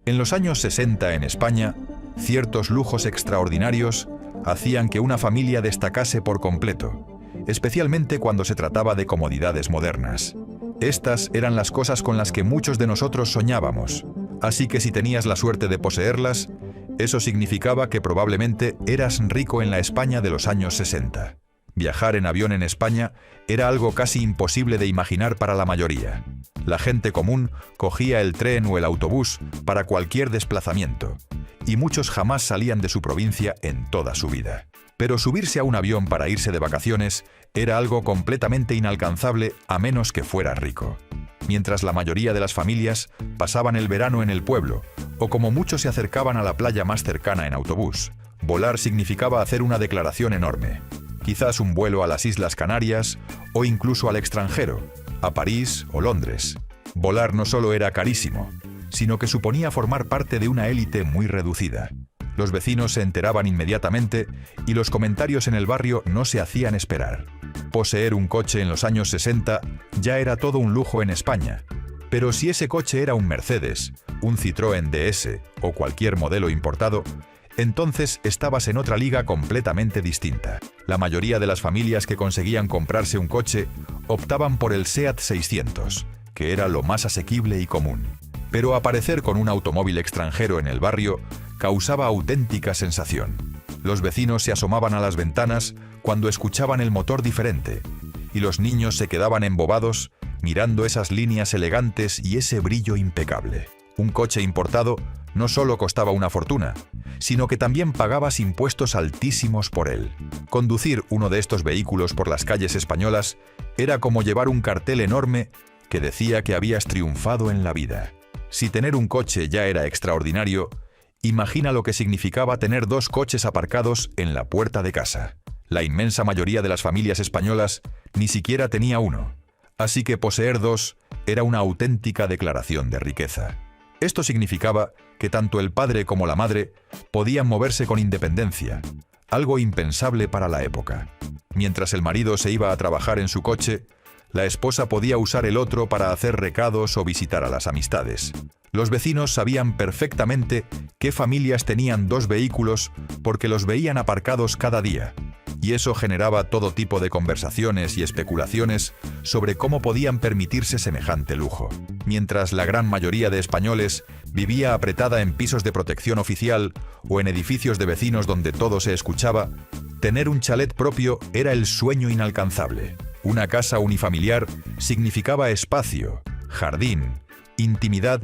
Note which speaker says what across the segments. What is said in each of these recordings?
Speaker 1: En los años 60 en España, ciertos lujos extraordinarios hacían que una familia destacase por completo, especialmente cuando se trataba de comodidades modernas. Estas eran las cosas con las que muchos de nosotros soñábamos, así que si tenías la suerte de poseerlas, eso significaba que probablemente eras rico en la España de los años 60. Viajar en avión en España era algo casi imposible de imaginar para la mayoría. La gente común cogía el tren o el autobús para cualquier desplazamiento, y muchos jamás salían de su provincia en toda su vida. Pero subirse a un avión para irse de vacaciones era algo completamente inalcanzable a menos que fuera rico. Mientras la mayoría de las familias pasaban el verano en el pueblo, o como muchos se acercaban a la playa más cercana en autobús, volar significaba hacer una declaración enorme. Quizás un vuelo a las Islas Canarias o incluso al extranjero, a París o Londres. Volar no solo era carísimo, sino que suponía formar parte de una élite muy reducida. Los vecinos se enteraban inmediatamente y los comentarios en el barrio no se hacían esperar. Poseer un coche en los años 60 ya era todo un lujo en España, pero si ese coche era un Mercedes, un Citroën DS o cualquier modelo importado, entonces estabas en otra liga completamente distinta. La mayoría de las familias que conseguían comprarse un coche optaban por el SEAT 600, que era lo más asequible y común. Pero aparecer con un automóvil extranjero en el barrio causaba auténtica sensación. Los vecinos se asomaban a las ventanas cuando escuchaban el motor diferente, y los niños se quedaban embobados mirando esas líneas elegantes y ese brillo impecable. Un coche importado no solo costaba una fortuna, sino que también pagabas impuestos altísimos por él. Conducir uno de estos vehículos por las calles españolas era como llevar un cartel enorme que decía que habías triunfado en la vida. Si tener un coche ya era extraordinario, imagina lo que significaba tener 2 coches aparcados en la puerta de casa. La inmensa mayoría de las familias españolas ni siquiera tenía uno, así que poseer 2 era una auténtica declaración de riqueza. Esto significaba que tanto el padre como la madre podían moverse con independencia, algo impensable para la época. Mientras el marido se iba a trabajar en su coche, la esposa podía usar el otro para hacer recados o visitar a las amistades. Los vecinos sabían perfectamente qué familias tenían 2 vehículos porque los veían aparcados cada día, y eso generaba todo tipo de conversaciones y especulaciones sobre cómo podían permitirse semejante lujo. Mientras la gran mayoría de españoles vivía apretada en pisos de protección oficial o en edificios de vecinos donde todo se escuchaba, tener un chalet propio era el sueño inalcanzable. Una casa unifamiliar significaba espacio, jardín, intimidad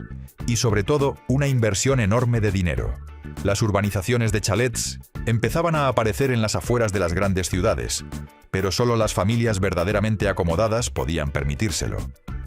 Speaker 1: y sobre todo una inversión enorme de dinero. Las urbanizaciones de chalets empezaban a aparecer en las afueras de las grandes ciudades, pero solo las familias verdaderamente acomodadas podían permitírselo.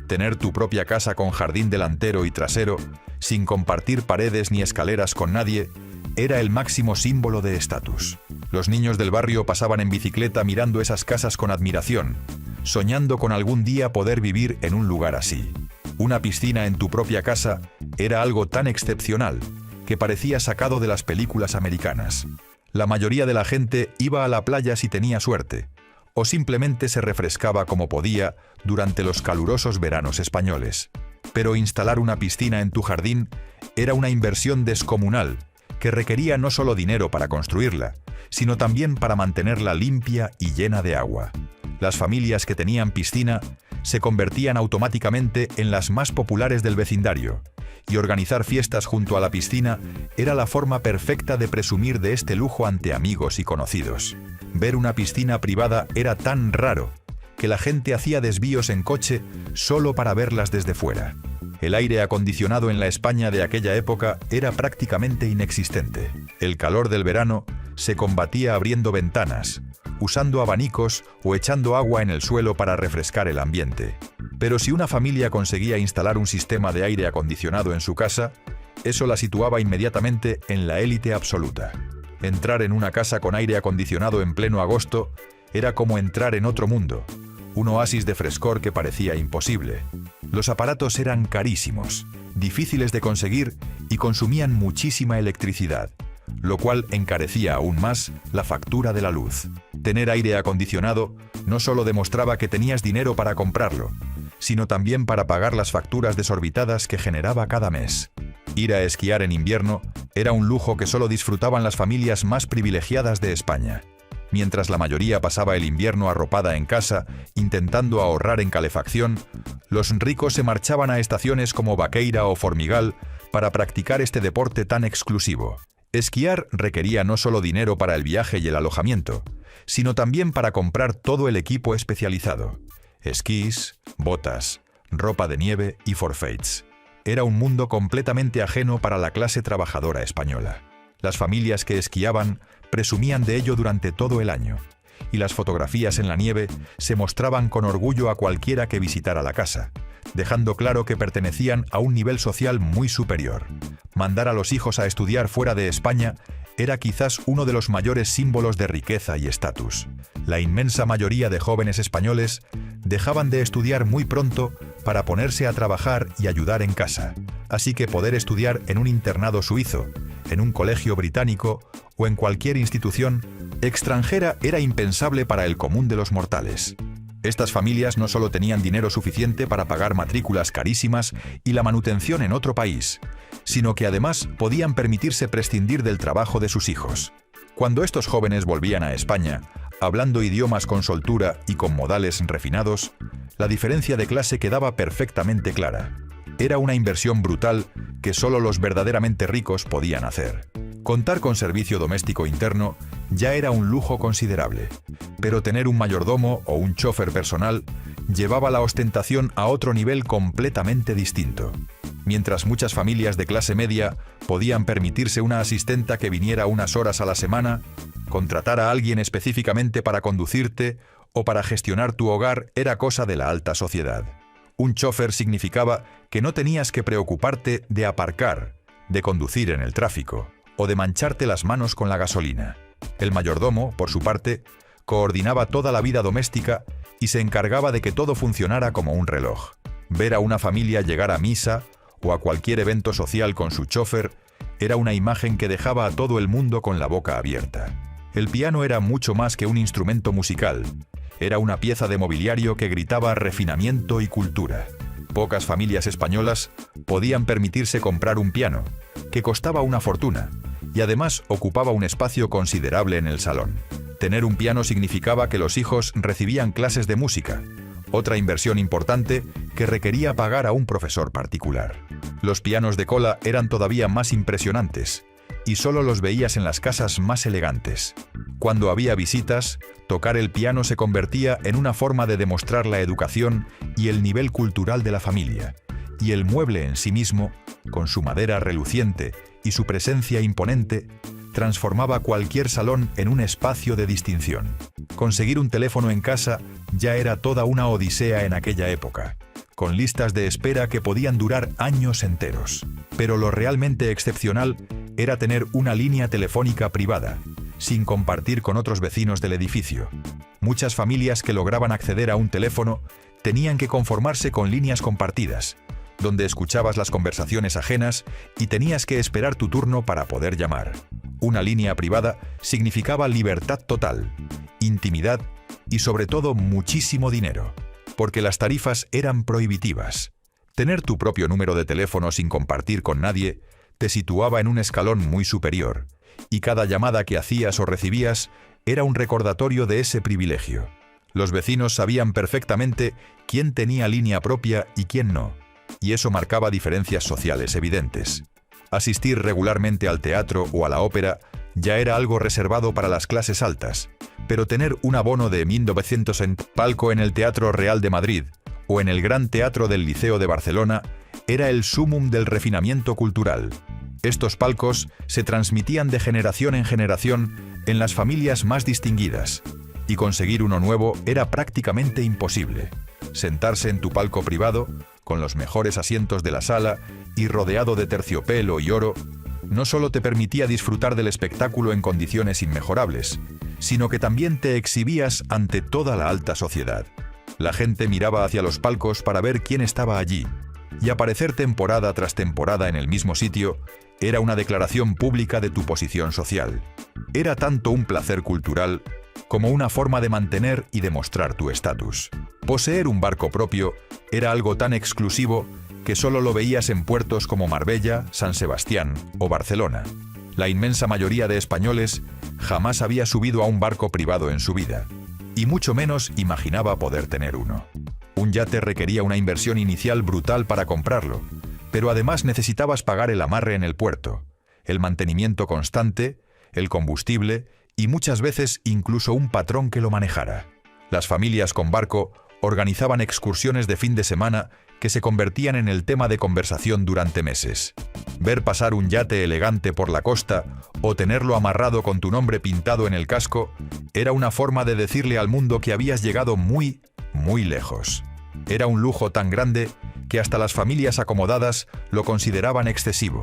Speaker 1: Tener tu propia casa con jardín delantero y trasero, sin compartir paredes ni escaleras con nadie, era el máximo símbolo de estatus. Los niños del barrio pasaban en bicicleta mirando esas casas con admiración, soñando con algún día poder vivir en un lugar así. Una piscina en tu propia casa era algo tan excepcional que parecía sacado de las películas americanas. La mayoría de la gente iba a la playa si tenía suerte, o simplemente se refrescaba como podía durante los calurosos veranos españoles. Pero instalar una piscina en tu jardín era una inversión descomunal que requería no solo dinero para construirla, sino también para mantenerla limpia y llena de agua. Las familias que tenían piscina se convertían automáticamente en las más populares del vecindario, y organizar fiestas junto a la piscina era la forma perfecta de presumir de este lujo ante amigos y conocidos. Ver una piscina privada era tan raro que la gente hacía desvíos en coche solo para verlas desde fuera. El aire acondicionado en la España de aquella época era prácticamente inexistente. El calor del verano se combatía abriendo ventanas, usando abanicos o echando agua en el suelo para refrescar el ambiente. Pero si una familia conseguía instalar un sistema de aire acondicionado en su casa, eso la situaba inmediatamente en la élite absoluta. Entrar en una casa con aire acondicionado en pleno agosto era como entrar en otro mundo, un oasis de frescor que parecía imposible. Los aparatos eran carísimos, difíciles de conseguir y consumían muchísima electricidad, lo cual encarecía aún más la factura de la luz. Tener aire acondicionado no solo demostraba que tenías dinero para comprarlo, sino también para pagar las facturas desorbitadas que generaba cada mes. Ir a esquiar en invierno era un lujo que solo disfrutaban las familias más privilegiadas de España. Mientras la mayoría pasaba el invierno arropada en casa, intentando ahorrar en calefacción, los ricos se marchaban a estaciones como Vaqueira o Formigal para practicar este deporte tan exclusivo. Esquiar requería no solo dinero para el viaje y el alojamiento, sino también para comprar todo el equipo especializado: esquís, botas, ropa de nieve y forfaits. Era un mundo completamente ajeno para la clase trabajadora española. Las familias que esquiaban presumían de ello durante todo el año, y las fotografías en la nieve se mostraban con orgullo a cualquiera que visitara la casa, dejando claro que pertenecían a un nivel social muy superior. Mandar a los hijos a estudiar fuera de España era quizás uno de los mayores símbolos de riqueza y estatus. La inmensa mayoría de jóvenes españoles dejaban de estudiar muy pronto para ponerse a trabajar y ayudar en casa, así que poder estudiar en un internado suizo, en un colegio británico o en cualquier institución extranjera era impensable para el común de los mortales. Estas familias no solo tenían dinero suficiente para pagar matrículas carísimas y la manutención en otro país, sino que además podían permitirse prescindir del trabajo de sus hijos. Cuando estos jóvenes volvían a España, hablando idiomas con soltura y con modales refinados, la diferencia de clase quedaba perfectamente clara. Era una inversión brutal que solo los verdaderamente ricos podían hacer. Contar con servicio doméstico interno ya era un lujo considerable, pero tener un mayordomo o un chofer personal llevaba la ostentación a otro nivel completamente distinto. Mientras muchas familias de clase media podían permitirse una asistenta que viniera unas horas a la semana, contratar a alguien específicamente para conducirte o para gestionar tu hogar era cosa de la alta sociedad. Un chofer significaba que no tenías que preocuparte de aparcar, de conducir en el tráfico o de mancharte las manos con la gasolina. El mayordomo, por su parte, coordinaba toda la vida doméstica y se encargaba de que todo funcionara como un reloj. Ver a una familia llegar a misa o a cualquier evento social con su chofer era una imagen que dejaba a todo el mundo con la boca abierta. El piano era mucho más que un instrumento musical. Era una pieza de mobiliario que gritaba refinamiento y cultura. Pocas familias españolas podían permitirse comprar un piano, que costaba una fortuna, y además ocupaba un espacio considerable en el salón. Tener un piano significaba que los hijos recibían clases de música, otra inversión importante que requería pagar a un profesor particular. Los pianos de cola eran todavía más impresionantes, y solo los veías en las casas más elegantes. Cuando había visitas, tocar el piano se convertía en una forma de demostrar la educación y el nivel cultural de la familia, y el mueble en sí mismo, con su madera reluciente y su presencia imponente, transformaba cualquier salón en un espacio de distinción. Conseguir un teléfono en casa ya era toda una odisea en aquella época, con listas de espera que podían durar años enteros. Pero lo realmente excepcional era tener una línea telefónica privada, sin compartir con otros vecinos del edificio. Muchas familias que lograban acceder a un teléfono tenían que conformarse con líneas compartidas, donde escuchabas las conversaciones ajenas y tenías que esperar tu turno para poder llamar. Una línea privada significaba libertad total, intimidad y sobre todo muchísimo dinero, porque las tarifas eran prohibitivas. Tener tu propio número de teléfono sin compartir con nadie te situaba en un escalón muy superior, y cada llamada que hacías o recibías era un recordatorio de ese privilegio. Los vecinos sabían perfectamente quién tenía línea propia y quién no, y eso marcaba diferencias sociales evidentes. Asistir regularmente al teatro o a la ópera ya era algo reservado para las clases altas, pero tener un abono de 1.900 en palco en el Teatro Real de Madrid o en el Gran Teatro del Liceo de Barcelona era el sumum del refinamiento cultural. Estos palcos se transmitían de generación en generación en las familias más distinguidas, y conseguir uno nuevo era prácticamente imposible. Sentarse en tu palco privado, con los mejores asientos de la sala y rodeado de terciopelo y oro, no solo te permitía disfrutar del espectáculo en condiciones inmejorables, sino que también te exhibías ante toda la alta sociedad. La gente miraba hacia los palcos para ver quién estaba allí, y aparecer temporada tras temporada en el mismo sitio era una declaración pública de tu posición social. Era tanto un placer cultural como una forma de mantener y demostrar tu estatus. Poseer un barco propio era algo tan exclusivo que solo lo veías en puertos como Marbella, San Sebastián o Barcelona. La inmensa mayoría de españoles jamás había subido a un barco privado en su vida, y mucho menos imaginaba poder tener uno. Un yate requería una inversión inicial brutal para comprarlo, pero además necesitabas pagar el amarre en el puerto, el mantenimiento constante, el combustible y muchas veces incluso un patrón que lo manejara. Las familias con barco organizaban excursiones de fin de semana que se convertían en el tema de conversación durante meses. Ver pasar un yate elegante por la costa o tenerlo amarrado con tu nombre pintado en el casco era una forma de decirle al mundo que habías llegado muy, muy lejos. Era un lujo tan grande que hasta las familias acomodadas lo consideraban excesivo.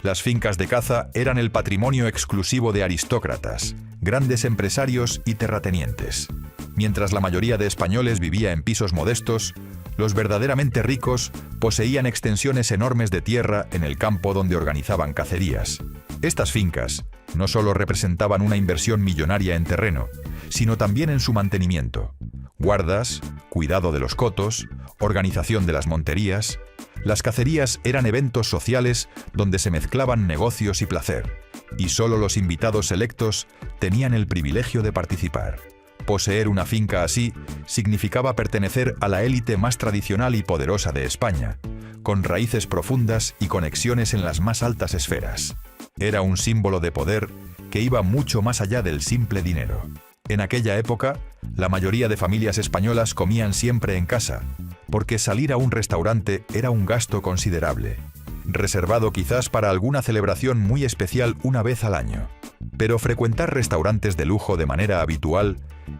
Speaker 1: Las fincas de caza eran el patrimonio exclusivo de aristócratas, grandes empresarios y terratenientes. Mientras la mayoría de españoles vivía en pisos modestos, los verdaderamente ricos poseían extensiones enormes de tierra en el campo donde organizaban cacerías. Estas fincas no solo representaban una inversión millonaria en terreno, sino también en su mantenimiento. Guardas, cuidado de los cotos, organización de las monterías. Las cacerías eran eventos sociales donde se mezclaban negocios y placer, y solo los invitados selectos tenían el privilegio de participar. Poseer una finca así significaba pertenecer a la élite más tradicional y poderosa de España, con raíces profundas y conexiones en las más altas esferas. Era un símbolo de poder que iba mucho más allá del simple dinero. En aquella época, la mayoría de familias españolas comían siempre en casa, porque salir a un restaurante era un gasto considerable, reservado quizás para alguna celebración muy especial una vez al año. Pero frecuentar restaurantes de lujo de manera habitual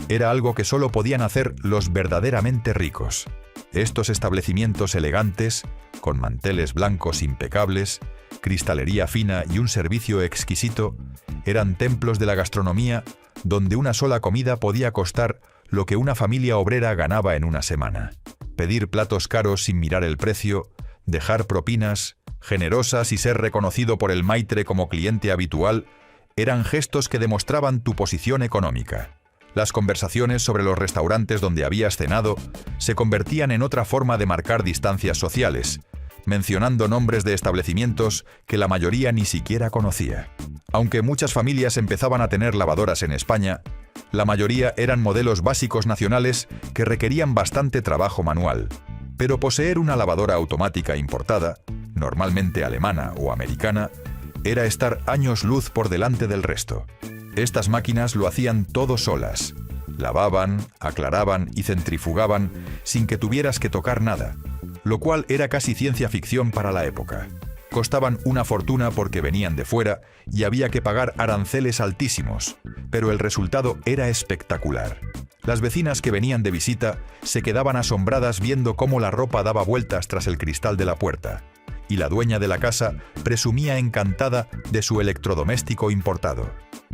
Speaker 1: era algo que solo podían hacer los verdaderamente ricos. Estos establecimientos elegantes, con manteles blancos impecables, cristalería fina y un servicio exquisito, eran templos de la gastronomía donde una sola comida podía costar lo que una familia obrera ganaba en una semana. Pedir platos caros sin mirar el precio, dejar propinas generosas y ser reconocido por el maitre como cliente habitual eran gestos que demostraban tu posición económica. Las conversaciones sobre los restaurantes donde habías cenado se convertían en otra forma de marcar distancias sociales, mencionando nombres de establecimientos que la mayoría ni siquiera conocía. Aunque muchas familias empezaban a tener lavadoras en España, la mayoría eran modelos básicos nacionales que requerían bastante trabajo manual. Pero poseer una lavadora automática importada, normalmente alemana o americana, era estar años luz por delante del resto. Estas máquinas lo hacían todo solas. Lavaban, aclaraban y centrifugaban sin que tuvieras que tocar nada, lo cual era casi ciencia ficción para la época. Costaban una fortuna porque venían de fuera y había que pagar aranceles altísimos, pero el resultado era espectacular. Las vecinas que venían de visita se quedaban asombradas viendo cómo la ropa daba vueltas tras el cristal de la puerta, y la dueña de la casa presumía encantada de su electrodoméstico importado.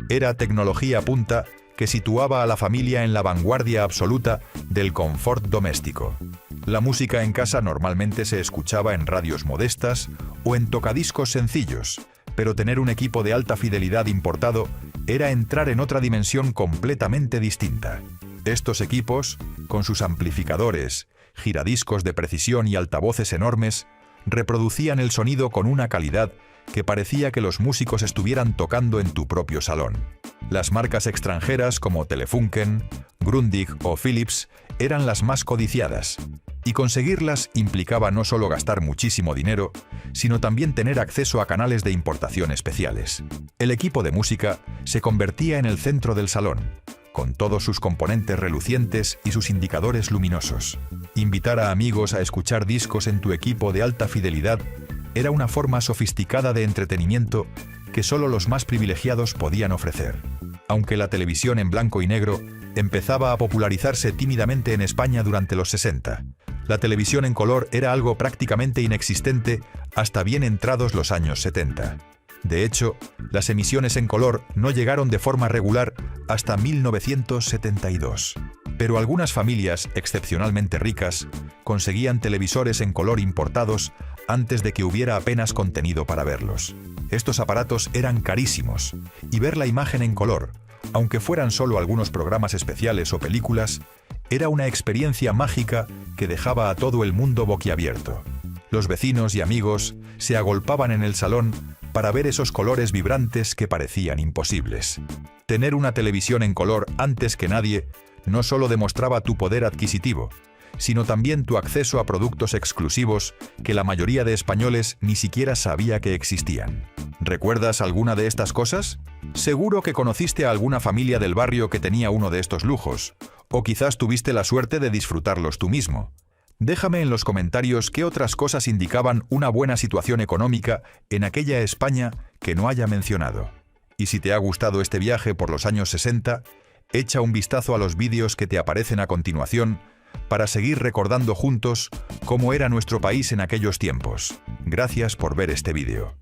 Speaker 1: Era tecnología punta que situaba a la familia en la vanguardia absoluta del confort doméstico. La música en casa normalmente se escuchaba en radios modestas o en tocadiscos sencillos, pero tener un equipo de alta fidelidad importado era entrar en otra dimensión completamente distinta. Estos equipos, con sus amplificadores, giradiscos de precisión y altavoces enormes, reproducían el sonido con una calidad que parecía que los músicos estuvieran tocando en tu propio salón. Las marcas extranjeras como Telefunken, Grundig o Philips eran las más codiciadas, y conseguirlas implicaba no solo gastar muchísimo dinero, sino también tener acceso a canales de importación especiales. El equipo de música se convertía en el centro del salón, con todos sus componentes relucientes y sus indicadores luminosos. Invitar a amigos a escuchar discos en tu equipo de alta fidelidad era una forma sofisticada de entretenimiento que solo los más privilegiados podían ofrecer. Aunque la televisión en blanco y negro empezaba a popularizarse tímidamente en España durante los 60, la televisión en color era algo prácticamente inexistente hasta bien entrados los años 70. De hecho, las emisiones en color no llegaron de forma regular hasta 1972. Pero algunas familias excepcionalmente ricas conseguían televisores en color importados antes de que hubiera apenas contenido para verlos. Estos aparatos eran carísimos, y ver la imagen en color, aunque fueran solo algunos programas especiales o películas, era una experiencia mágica que dejaba a todo el mundo boquiabierto. Los vecinos y amigos se agolpaban en el salón para ver esos colores vibrantes que parecían imposibles. Tener una televisión en color antes que nadie no solo demostraba tu poder adquisitivo, sino también tu acceso a productos exclusivos que la mayoría de españoles ni siquiera sabía que existían. ¿Recuerdas alguna de estas cosas? Seguro que conociste a alguna familia del barrio que tenía uno de estos lujos, o quizás tuviste la suerte de disfrutarlos tú mismo. Déjame en los comentarios qué otras cosas indicaban una buena situación económica en aquella España que no haya mencionado. Y si te ha gustado este viaje por los años 60, echa un vistazo a los vídeos que te aparecen a continuación para seguir recordando juntos cómo era nuestro país en aquellos tiempos. Gracias por ver este vídeo.